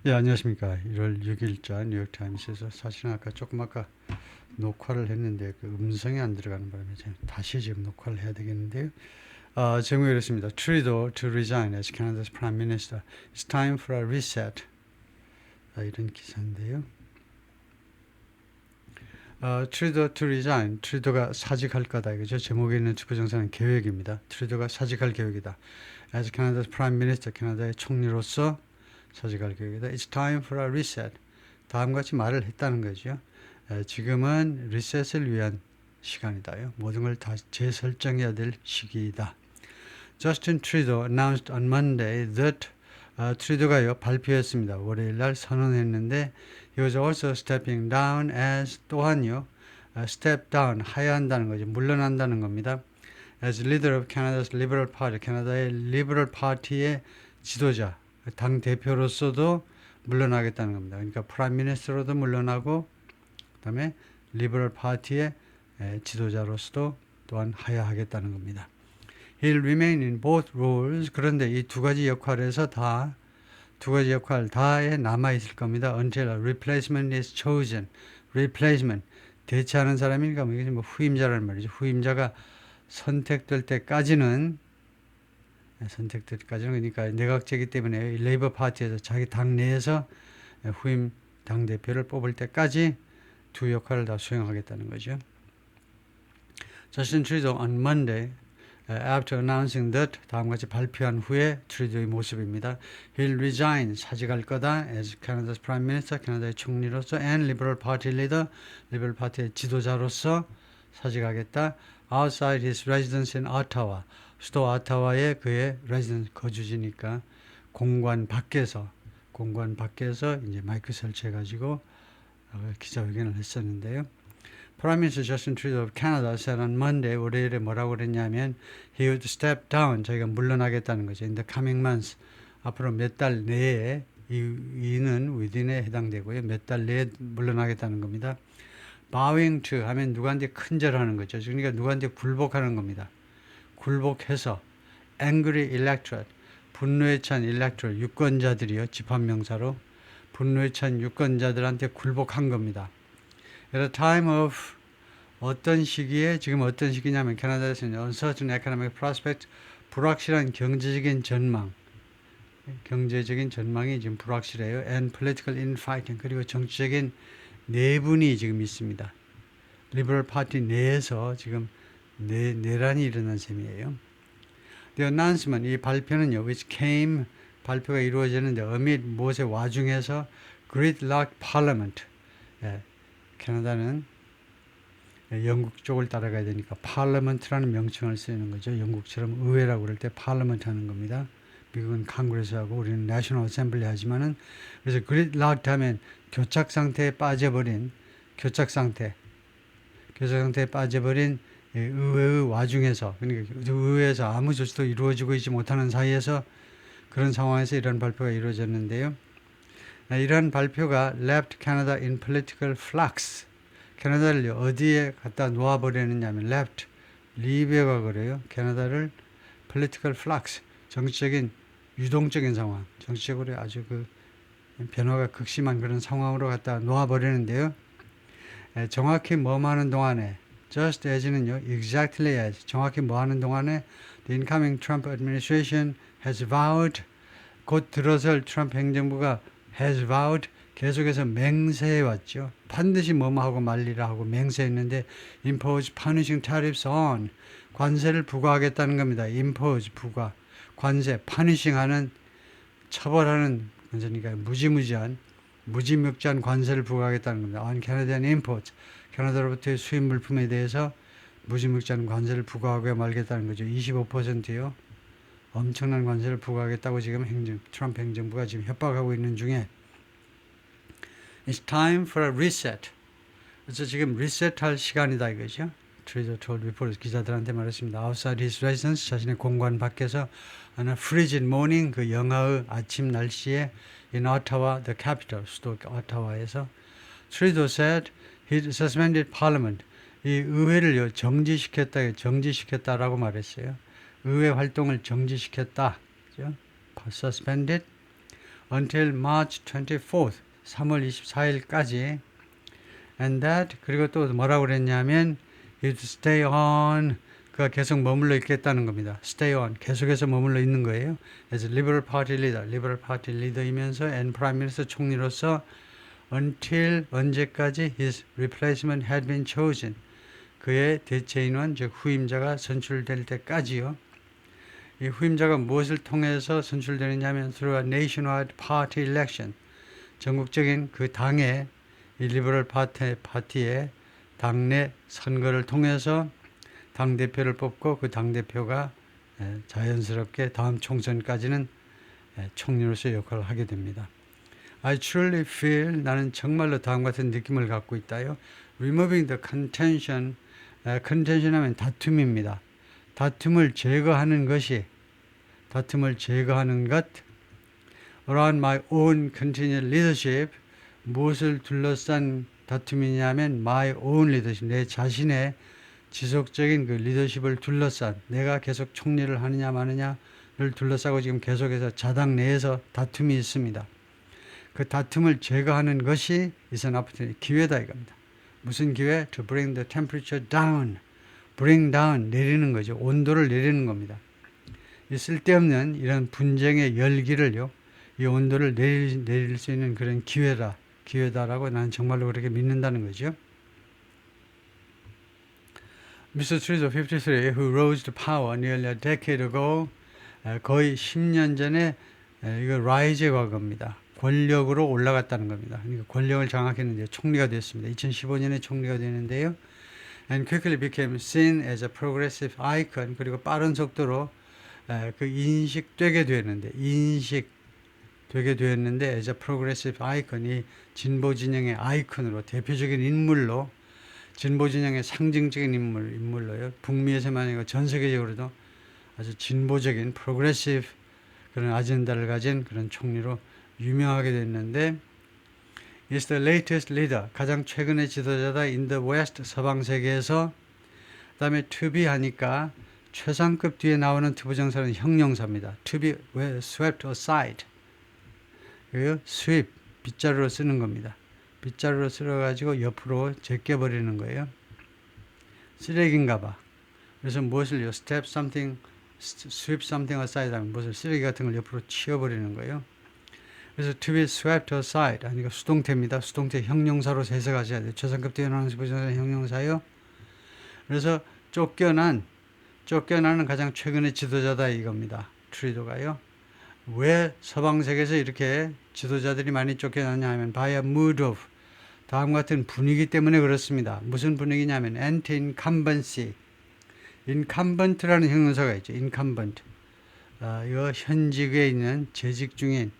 예, 안녕하십니까. 1월 6일자 뉴욕타임스에서 사실은 아까 녹화를 했는데 그 음성이 안 들어가는 바람에 제가 다시 지금 녹화를 해야 되겠는데요. 제목이 이렇습니다. Trudeau to resign as Canada's Prime Minister. It's time for a reset. 이런 기사인데요. Trudeau to resign. 트루도가 사직할 거다. 이거죠. 제목에 있는 주부정사는 계획입니다. 트루도가 사직할 계획이다. As Canada's Prime Minister, 캐나다의 총리로서 사직할 계획이다. It's time for a reset. 다음과 같이 말을 했다는 거죠. 지금은 리셋을 위한 시간이다요. 모든 걸 다 재설정해야 될 시기이다. Justin Trudeau announced on Monday that 트루도가요 발표했습니다. 월요일 날 선언했는데 he was also stepping down as 또한요 step down 하야한다는 거죠. 물러난다는 겁니다. as leader of Canada's Liberal Party 캐나다의 리버럴 파티의 지도자 당 대표로서도 물러나겠다는 겁니다. 그러니까 프라임 미니스터로도 물러나고 그다음에 리버럴 파티의 지도자로서도 또한 하야하겠다는 겁니다. He'll remain in both roles. 그런데 이 두 가지 역할에서 두 가지 역할 다에 남아 있을 겁니다. Until a replacement is chosen. Replacement 대체하는 사람이니까 이게 뭐 후임자라는 말이죠. 후임자가 선택될 때까지는 그러니까 내각제이기 때문에 레이버 파티에서 자기 당 내에서 후임 당 대표를 뽑을 때까지 두 역할을 다 수행하겠다는 거죠. Justin Trudeau on Monday, after announcing that 다음과 같이 발표한 후에 트루도의 모습입니다. He'll resign 사직할 거다 as Canada's Prime Minister 캐나다의 총리로서 and Liberal Party leader 리버럴 파티의 지도자로서 사직하겠다. Outside his residence in Ottawa 수도 오타와의 그의 레지던스 거주지니까 공관 밖에서 이제 마이크 설치해 가지고 기자회견을 했었는데요. Prime Minister Justin Trudeau of Canada said on Monday 월요일에 뭐라고 그랬냐면 he would step down 자기가 물러나겠다는 거죠. In the coming months 앞으로 몇 달 내에 이는 within에 해당되고요. 몇 달 내에 물러나겠다는 겁니다. Bowing to 하면 누구한테 큰절하는 거죠. 그러니까 누구한테 굴복하는 겁니다. 굴복해서 angry electorate 분노에 찬 electorate 유권자들이요 집합명사로 분노에 찬 유권자들한테 굴복한 겁니다. At a time of 어떤 시기에 지금 어떤 시기냐면 캐나다에서는 uncertain economic prospect 불확실한 경제적인 전망이 지금 불확실해요. And political infighting 그리고 정치적인 내분이 지금 있습니다. 리버럴 파티 내에서 지금 내란이 일어난 셈이에요. The announcement, 이 발표는요, which came, 발표가 이루어지는데 amid 무엇의 와중에서 gridlock parliament, 캐나다는 영국 쪽을 따라가야 되니까 parliament라는 명칭을 쓰는 거죠. 영국처럼 의회라고 그럴 때 parliament 하는 겁니다. 미국은 컨그레스하고 우리는 내셔널 어셈블리 하지만은 그래서 gridlock 하면 교착 상태에 빠져버린 의회의 와중에서 그러니까 의회에서 아무 조치도 이루어지고 있지 못하는 사이에서 그런 상황에서 이런 발표가 이루어졌는데요. 이런 발표가 left Canada in political flux. 캐나다를 어디에 갖다 놓아버리느냐면 left, leave가 그래요. 캐나다를 political flux, 정치적인 유동적인 상황, 정치적으로 아주 그 변화가 극심한 그런 상황으로 갖다 놓아버리는데요. 정확히 뭐만 하는 동안에 just as는요, exactly as 정확히 뭐 하는 동안에 the incoming Trump administration has vowed 곧 들어설 트럼프 행정부가 has vowed 계속해서 맹세해 왔죠. 반드시 뭐뭐 하고 말리라 하고 맹세했는데 impose punishing tariffs on 관세를 부과하겠다는 겁니다. impose 부과 관세 punishing 하는 처벌하는 그러니까 무지막지한 관세를 부과하겠다는 겁니다. on Canadian imports 캐나다로부터의 수입 물품에 대해서 무지막지한 관세를 부과하고 말겠다는 거죠. 25%요. 엄청난 관세를 부과하겠다고 지금 트럼프 행정부가 지금 협박하고 있는 중에 It's time for a reset. 그래서 지금 리셋할 시간이다 이거죠. Trudeau told reporters 기자들한테 말했습니다. Outside his residence 자신의 공관 밖에서 on a frigid morning 그 영하의 아침 날씨에 in Ottawa, the capital 수도 오타와에서 Trudeau said he suspended parliament 이 의회를 정지시켰다라고 말했어요. 의회 활동을 정지시켰다. 그죠? suspended until March 24th, 3월 24일까지. And that, 그리고 또 뭐라고 그랬냐면 he'd stay on, 그가 계속 머물러 있겠다는 겁니다. stay on, 계속해서 머물러 있는 거예요. as Liberal Party leader, Liberal Party leader이면서 and Prime Minister 총리로서 until 언제까지 his replacement had been chosen, 그의 대체인원, 즉 후임자가 선출될 때까지요. 이 후임자가 무엇을 통해서 선출되느냐 하면 through a nationwide party election, 전국적인 그 당의 이 리버럴 파티의 당내 선거를 통해서 당대표를 뽑고 그 당대표가 자연스럽게 다음 총선까지는 총리로서 역할을 하게 됩니다. I truly feel, 나는 정말로 다음과 같은 느낌을 갖고 있다요. Removing the contention, contention 하면 다툼입니다. 다툼을 제거하는 것 around my own continued leadership, 무엇을 둘러싼 다툼이냐면 my own leadership, 내 자신의 지속적인 그 리더십을 둘러싼, 내가 계속 총리를 하느냐 마느냐를 둘러싸고 지금 계속해서 자당 내에서 다툼이 있습니다. 그 다툼을 제거하는 것이 is an opportunity, 기회다 이겁니다. 무슨 기회? To bring the temperature down. bring down, 내리는 거죠. 온도를 내리는 겁니다. 이 쓸데없는 이런 분쟁의 열기를요, 이 온도를 내릴 수 있는 그런 기회다라고 나는 정말로 그렇게 믿는다는 거죠. Mr. Trudeau, 53, who rose to power nearly a decade ago, 거의 10년 전에 이거 rise의 과거입니다. 권력으로 올라갔다는 겁니다. 그러니까 권력을 장악했는데 총리가 됐습니다. 2015년에 총리가 되는데요. And quickly became seen as a progressive icon. 그리고 빠른 속도로 그 인식되게 되었는데 as a progressive icon, 이 진보 진영의 아이콘으로, 대표적인 인물로, 진보 진영의 상징적인 인물로요. 북미에서만 아니고 전 세계적으로도 아주 진보적인 progressive 그런 아젠다를 가진 그런 총리로 유명하게 됐는데, is the latest leader, 가장 최근의 지도자다 in the West, 서방 세계에서. 그 다음에 to be 하니까 최상급 뒤에 나오는 투부정사는 형용사입니다. to be swept aside. 그리고 sweep, 빗자루로 쓰는 겁니다. 빗자루로 쓸어가지고 옆으로 제껴버리는 거예요. 쓰레기인가 봐. 그래서 무엇을요? sweep something aside 하면 무엇을, 쓰레기 같은 걸 옆으로 치워버리는 거예요. 그래서 to be swept aside 아니까 수동태입니다. 수동태 형용사로 해석하셔야 돼요. 최상급 뒤에 나오는 투부정사는 형용사요. 그래서 쫓겨나는 가장 최근의 지도자다 이겁니다. 트루도가요. 왜 서방 세계에서 이렇게 지도자들이 많이 쫓겨나냐 하면 by a mood of, 다음과 같은 분위기 때문에 그렇습니다. 무슨 분위기냐면 anti-incumbency, incumbent라는 형용사가 있죠. incumbent, 이거 현직에 있는 재직 중인,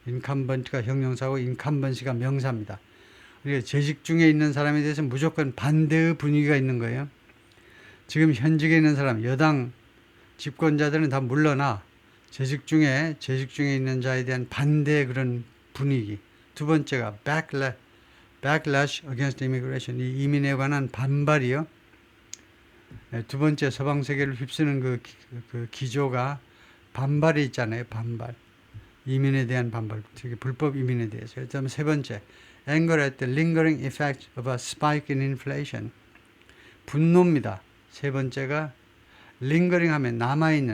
incumbent가 형용사고 incumbency가 명사입니다. 그러니까 재직 중에 있는 사람에 대해서 무조건 반대의 분위기가 있는 거예요. 지금 현직에 있는 사람, 여당 집권자들은 다 물러나 재직 중에 있는 자에 대한 반대의 그런 분위기. 두 번째가 backlash against immigration, 이 이민에 관한 반발이요. 두 번째 서방 세계를 휩쓰는 그 기조가 반발이 있잖아요. 반발. 이민에 대한 반발, 특히 불법 이민에 대해서. 그다음에 세 번째, anger at the lingering effect of a spike in inflation. 분노입니다. 세 번째가 lingering 하면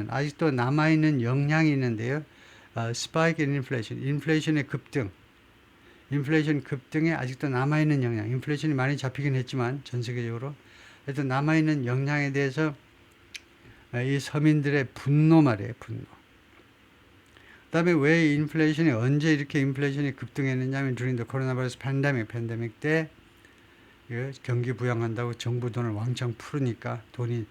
아직도 남아있는 영향이 있는데요. spike in inflation, 인플레이션의 급등. 인플레이션 급등에 아직도 남아있는 영향. 인플레이션이 많이 잡히긴 했지만 전 세계적으로. 하여튼 남아있는 영향에 대해서 이 서민들의 분노 말이에요. 분노. 그 다음에 왜 인플레이션이, 언제 이렇게 인플레이션이 급등했느냐 하면 during the coronavirus 팬데믹 때 경기 부양한다고 정부 돈을 왕창 풀으니까 돈이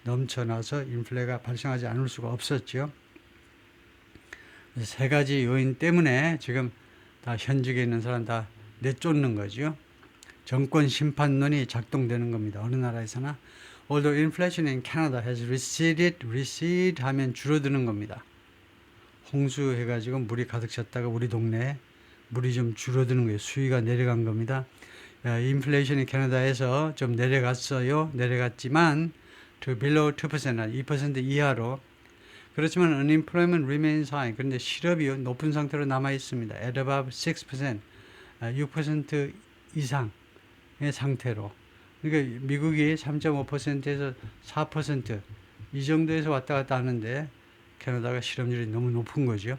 넘쳐나서 인플레가 발생하지 않을 수가 없었죠. 세 가지 요인 때문에 지금 다 현직에 있는 사람 다 내쫓는 거죠. 정권 심판론이 작동되는 겁니다. 어느 나라에서나. Although inflation in Canada has recede 하면 줄어드는 겁니다. 홍수 해가지고 물이 가득 찼다가 우리 동네에 물이 좀 줄어드는 거예요. 수위가 내려간 겁니다. 인플레이션이 캐나다에서 좀 내려갔지만 to below 2%, 2% 이하로. 그렇지만 unemployment remains high. 그런데 실업이 높은 상태로 남아 있습니다. at above 6%, 6% 이상의 상태로. 그러니까 미국이 3.5%에서 4%이 정도에서 왔다 갔다 하는데 캐나다가 실업률이 너무 높은 거죠.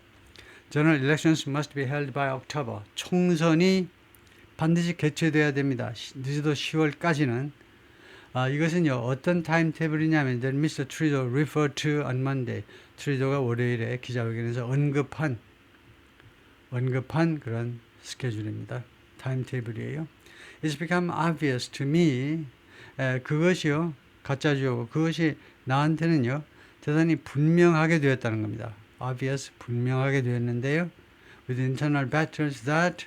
General elections must be held by October. 총선이 반드시 개최돼야 됩니다. 늦어도 10월까지는. 이것은요, 어떤 타임테이블이냐면, that Mr. Trudeau referred to on Monday. 트루도가 월요일에 기자회견에서 언급한 그런 스케줄입니다. 타임테이블이에요. It's become obvious to me. 그것이요, 가짜주어고, 그것이 나한테는요, 대단히 분명하게 되었다는 겁니다. obvious, 분명하게 되었는데요. with internal battles that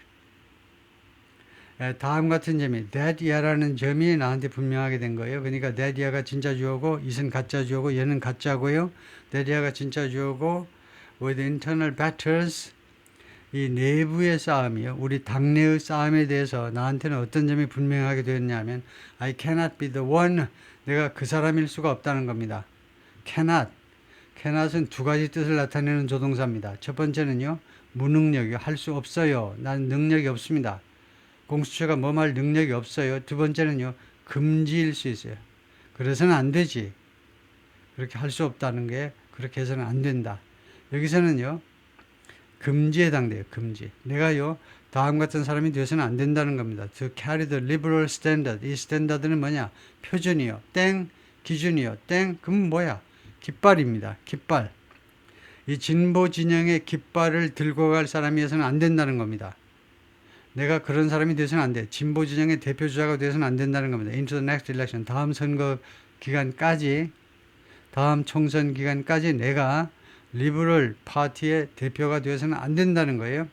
다음 같은 점이 that year라는 점이 나한테 분명하게 된 거예요. 그러니까 that year가 진짜 주어고 it은 가짜 주어고 얘는 가짜고요. that year가 진짜 주어고 with internal battles 이 내부의 싸움이요. 우리 당내의 싸움에 대해서 나한테는 어떤 점이 분명하게 되었냐면 I cannot be the one 내가 그 사람일 수가 없다는 겁니다. cannot은 두 가지 뜻을 나타내는 조동사입니다. 첫 번째는요. 무능력이요. 할 수 없어요. 난 능력이 없습니다. 공수처가 뭐 할 능력이 없어요. 두 번째는요. 금지일 수 있어요. 그래서는 안 되지. 그렇게 할 수 없다는 게 그렇게 해서는 안 된다. 여기서는요. 금지에 해당돼요. 금지. 내가요. 다음 같은 사람이 되어서는 안 된다는 겁니다. To carry the liberal standard. 이 스탠다드는 뭐냐? 표준이요. 땡. 기준이요. 땡. 그럼 뭐야? 깃발입니다. 깃발. 이 진보 진영의 깃발을 들고 갈 사람이어서는 안 된다는 겁니다. 내가 그런 사람이 되어서는 안 돼. 진보 진영의 대표 주자가 되어서는 안 된다는 겁니다. Into the next election. 다음 선거 기간까지, 다음 총선 기간까지 내가 리버럴 파티의 대표가 되어서는 안 된다는 거예요.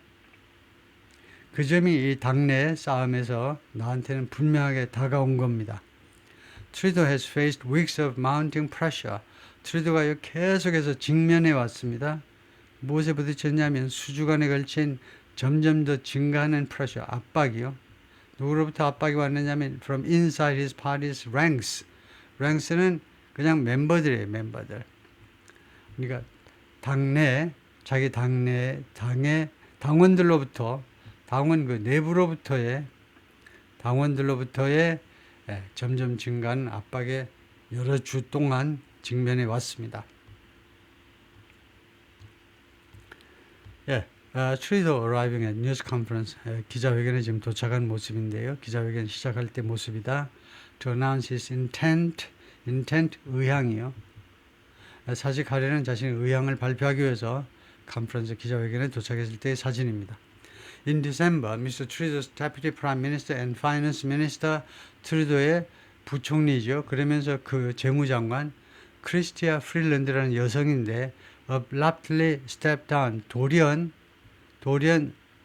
그 점이 이 당내 싸움에서 나한테는 분명하게 다가온 겁니다. Trudeau has faced weeks of mounting pressure. 트루도가 계속해서 직면해 왔습니다. 무엇에 부딪혔냐면 수주간에 걸친 점점 더 증가하는 pressure, 압박이요. 누구로부터 압박이 왔느냐면 from inside his party's ranks. ranks는 그냥 멤버들이에요, 멤버들. 그러니까 자기 당의 당원들로부터, 당원 그 내부로부터의 당원들로부터의 점점 증가하는 압박에 여러 주 동안 직면해 왔습니다. Trudeau arriving at news conference. 기자회견에 지금 도착한 모습인데요. 기자회견 시작할 때 모습이다. To announce his intent, 의향이요. 사직하려는 자신의 의향을 발표하기 위해서 컨퍼런스 기자회견에 도착했을 때의 사진입니다. In December, Mr. Trudeau's Deputy Prime Minister and Finance Minister, 트루도의 부총리죠. 그러면서 그 재무장관 크리스티아 프릴랜드라는 여성인데 abruptly stepped down, 돌연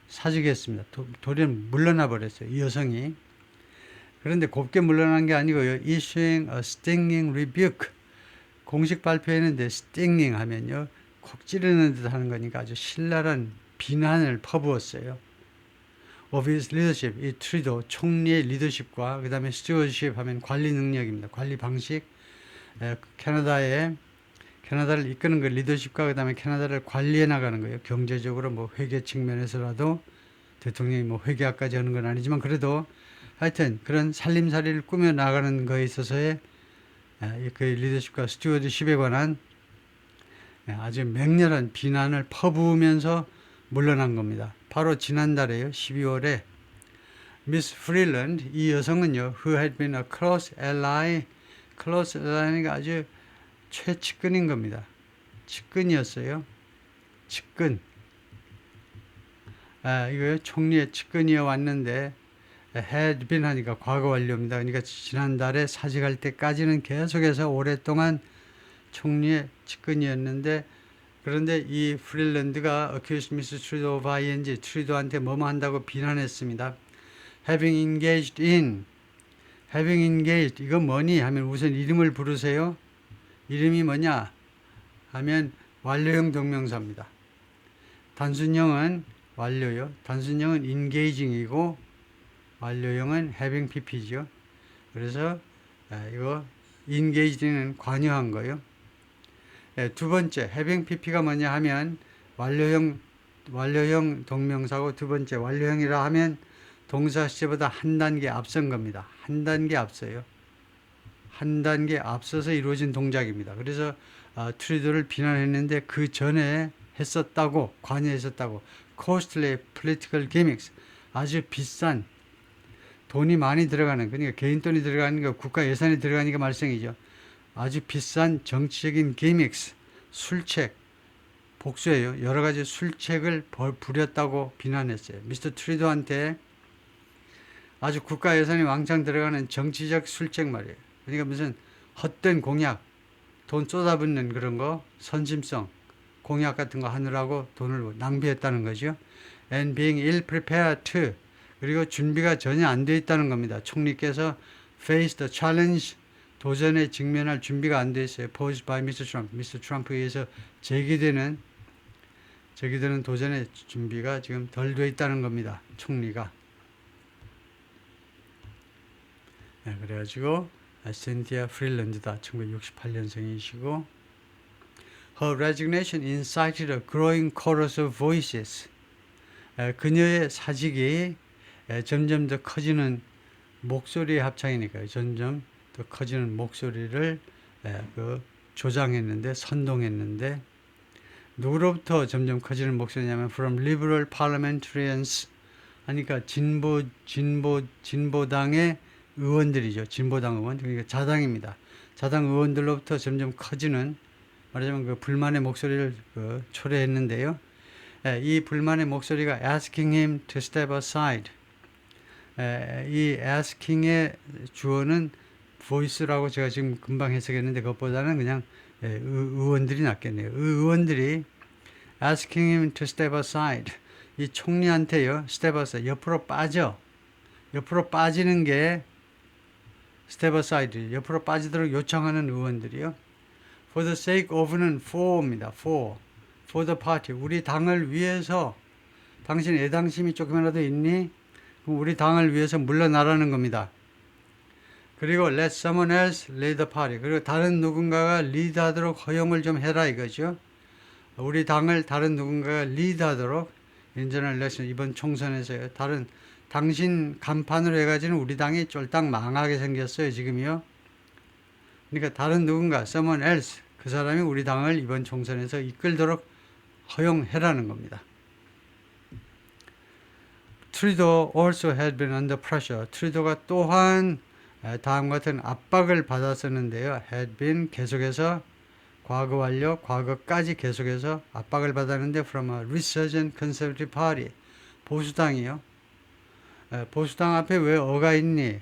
사직했습니다. 돌연 물러나 버렸어요. 이 여성이. 그런데 곱게 물러난 게 아니고요. issuing a stinging rebuke. 공식 발표했는데 stinging 하면요. 콕 찌르는 듯 하는 거니까 아주 신랄한 비난을 퍼부었어요. of his leadership. 이 트루도 총리의 리더십과 그 다음에 stewardship 하면 관리 능력입니다. 관리 방식. 캐나다를 이끄는 그 리더십과 그 다음에 캐나다를 관리해 나가는 거예요. 경제적으로 뭐 회계 측면에서라도 대통령이 뭐 회계학까지 하는 건 아니지만 그래도 하여튼 그런 살림살이를 꾸며 나가는 거에 있어서의 그 리더십과 스튜어드십에 관한 아주 맹렬한 비난을 퍼부으면서 물러난 겁니다. 바로 지난달에요. 12월에 미스 프릴랜드 이 여성은요. who had been a close ally가 아주 최측근인 겁니다. 측근이었어요. 측근. 이거요. 총리의 측근이어 왔는데 had been 하니까 과거 완료입니다. 그러니까 지난달에 사직할 때까지는 계속해서 오랫동안 총리의 측근이었는데 그런데 이 프릴랜드가 accused Mr. Trudeau of ING 트루도한테 뭐뭐 한다고 비난했습니다. having engaged 이거 뭐니 하면 우선 이름을 부르세요. 이름이 뭐냐 하면 완료형 동명사입니다. 단순형은 완료요. 단순형은 engaging이고 완료형은 having pp죠. 그래서 이거 engaged는 관여한 거요. 두 번째, having pp가 뭐냐 하면 완료형 동명사고, 두 번째 완료형이라 하면 동사 시제보다 한 단계 앞선 겁니다. 한 단계 앞서요. 한 단계 앞서서 이루어진 동작입니다. 그래서 트루도를 비난했는데 그 전에 했었다고, 관여했었다고. costly political gimmicks, 아주 비싼 돈이 많이 들어가는, 그러니까 개인 돈이 들어가는 거, 국가 예산이 들어가니까 말썽이죠. 아주 비싼 정치적인 gimmicks, 술책, 복수예요. 여러 가지 술책을 부렸다고 비난했어요. 미스터 트루도한테 아주 국가 예산이 왕창 들어가는 정치적 술책 말이에요. 그러니까 무슨 헛된 공약, 돈 쏟아붓는 그런 거, 선심성, 공약 같은 거 하느라고 돈을 낭비했다는 거죠. And being ill prepared to, 그리고 준비가 전혀 안 돼 있다는 겁니다. 총리께서 face the challenge, 도전에 직면할 준비가 안 돼 있어요. posed by Mr. Trump, Mr. Trump에 의해서 제기되는 도전의 준비가 지금 덜 돼 있다는 겁니다. 총리가. 네, 그래가지고 신티아 프릴랜드다. 1968년생이시고 Her resignation incited a growing chorus of voices. 그녀의 사직이 점점 더 커지는 목소리의 합창이니까요. 점점 더 커지는 목소리를 조장했는데, 선동했는데, 누구로부터 점점 커지는 목소리냐면 from liberal parliamentarians 하니까 진보당의 의원들이죠. 진보당 의원, 그러니까 자당입니다. 자당 의원들로부터 점점 커지는, 말하자면 그 불만의 목소리를 초래했는데요. 이 불만의 목소리가 asking him to step aside. 이 asking의 주어는 voice라고 제가 지금 금방 해석했는데 그것보다는 그냥 의원들이 낫겠네요. 의원들이 asking him to step aside. 이 총리한테요, step aside, 옆으로 빠지는 게 step aside, 옆으로 빠지도록 요청하는 의원들이요. For the sake of는 for입니다. for the party, 우리 당을 위해서. 당신 애당심이 조금이라도 있니? 그럼 우리 당을 위해서 물러나라는 겁니다. 그리고 let someone else lead the party, 그리고 다른 누군가가 리드하도록 허용을 좀 해라 이거죠. 우리 당을 다른 누군가가 리드하도록, 인전을 election, 이번 총선에서요. 당신 간판으로 해가지고 우리 당이 쫄딱 망하게 생겼어요, 지금이요. 그러니까 다른 누군가, someone else, 그 사람이 우리 당을 이번 총선에서 이끌도록 허용해라는 겁니다. 트루도 also had been under pressure. 트루도가 또한 다음과 같은 압박을 받았었는데요. had been, 계속해서 과거 완료, 과거까지 계속해서 압박을 받았는데 from a resurgent conservative party, 보수당이요. 보수당 앞에 왜 어가 있니?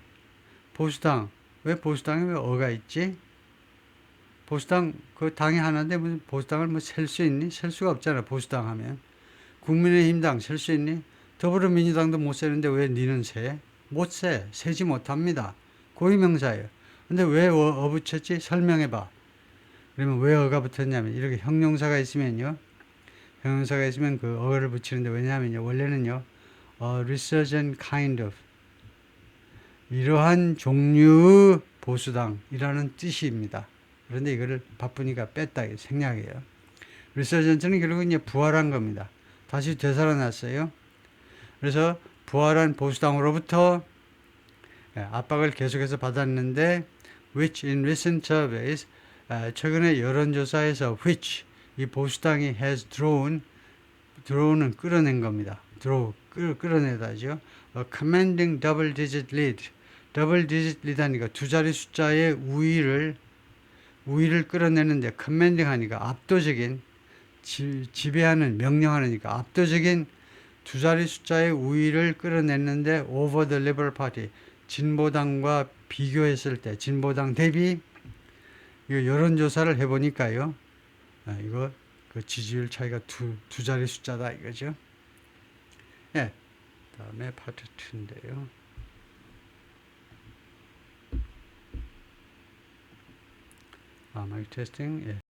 왜 보수당에 왜 어가 있지? 보수당, 그 당이 하나인데 무슨 보수당을 뭐 셀 수 있니? 셀 수가 없잖아, 보수당 하면. 국민의힘당 셀 수 있니? 더불어민주당도 못 세는데 왜 니는 세? 못 세. 세지 못합니다. 고유명사예요. 근데 왜 붙였지? 설명해봐. 그러면 왜 어가 붙었냐면, 이렇게 형용사가 있으면요. 형용사가 있으면 그 어를 붙이는데, 왜냐하면요. 원래는요. resurgent kind of, 이러한 종류의 보수당이라는 뜻입니다. 그런데 이거를 바쁘니까 뺐다, 생략이에요. resurgent는 결국 이제 부활한 겁니다. 다시 되살아났어요. 그래서 부활한 보수당으로부터 압박을 계속해서 받았는데, which in recent surveys, 최근에 여론조사에서 which, 이 보수당이 has draw는 끌어낸 겁니다. 끌어내다죠. commanding double digit lead 하니까 두 자리 숫자의 우위를 끌어내는데, commanding 하니까 압도적인, 지배하는, 명령하니까 압도적인 두 자리 숫자의 우위를 끌어냈는데 over the Liberal Party, 진보당과 비교했을 때, 진보당 대비, 이거 여론조사를 해보니까요, 이거 그 지지율 차이가 두 자리 숫자다 이거죠. 예, 다음에 파트 2인데요. 마이크 테스팅. 예.